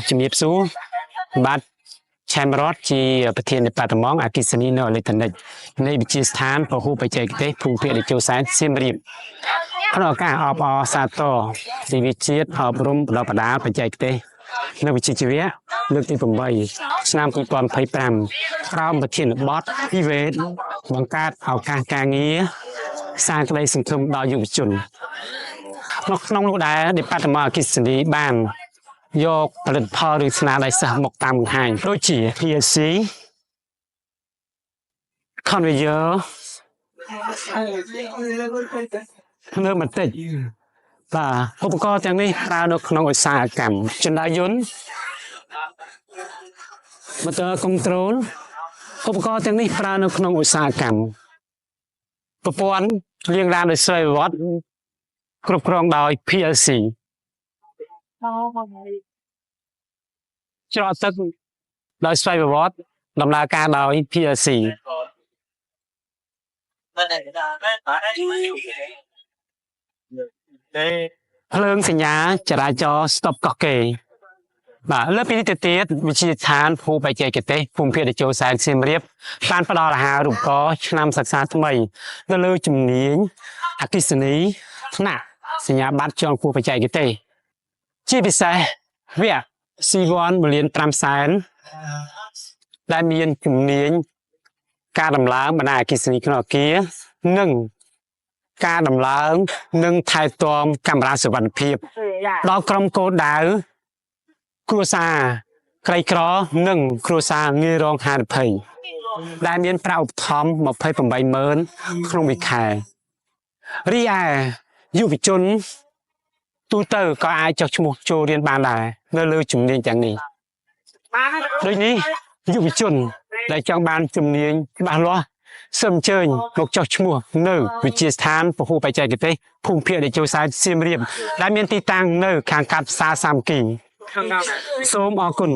ជំរាបសួរបាទឆែមរតជាប្រធាននៃបាតម៉ងអគិសនីនៅអេឡិចត្រូនិកនៃវិទ្យាស្ថានពហុបច្ចេកទេសភូមិភាគតេជោសែនសៀមរាបក្នុងឱកាសអបអរសាទរជីវជាតិអប់រំបណ្ដុះបណ្ដាលបច្ចេកទេសនៅវិជ្ជាជីវៈលើកទី8ឆ្នាំ2025ក្រោមប្រធានបទពិវេទបង្កើតឱកាសការងារសាងក្តីសង្ឃឹមដល់យុវជននៅក្នុងនោះដែរDepartmentអគិសនីបានយកផលិតផលឬស្នាដៃសិស្សមកតាមបង្ហាញដូចជា PLC conveyor នៅបន្តិចឧបករណ៍ទាំងនេះប្រើនៅក្នុងឧស្សាហកម្មចន្លោះយន្ត motor control ឧបករណ៍ទាំងនេះប្រើនៅក្នុងឧស្សាហកម្មប្រព័ន្ធលាងឡានដោយស្វ័យប្រវត្តិគ្រប់គ្រងដោយ PLC ច្រកទឹកដោយស្វ័យប្រវត្តិដំណើរការដោយ PLC ភ្លើងសញ្ញាចរាចរណ៍ស្តុបកោះកេរលើពីនេះទៅទៀតវិទ្យាស្ថានភូមិបច្ចេកទេសភូមិភាគតេជោសែនសៀមរាបបានផ្ដល់អាហារូបករណ៍ឆ្នាំសិក្សាថ្មីនៅលើជំនាញអគ្គិសនីថ្នាក់សញ្ញាបត្រជាន់ខ្ពស់បច្ចេកទេសជាពិសេសវគ្គ C1 1.5 សែនដែលមានជំនាញការដំឡើងបណ្ដាអគ្គិសនីក្នុងអគារនិងការដំឡើងនិងថែទាំកាមេរ៉ាសុវត្ថិភាពដល់ក្រុមគោលដៅគ្រួសារក្រីក្រនិងគ្រួសារងាយរងហានិភ័យដែលមានប្រាក់ឧបត្ថម្ភ 28,000 ក្នុងមួយខែរីឯយុវជនទូទៅក៏អាចចុះឈ្មោះចូលរៀនបានដែរនៅលើជំនាញទាំងនេះដូចនេះយុវជនដែលចង់បានជំនាញច្បាស់លាស់សូមអញ្ជើញមកចុះឈ្មោះនៅវិទ្យាស្ថានពហុបច្ចេកទេសភូមិភាគតេជោសែនសៀមរាបដែលមានទីតាំងនៅខាងកាត់ផ្សារសាមគ្គីសូមអរគុណ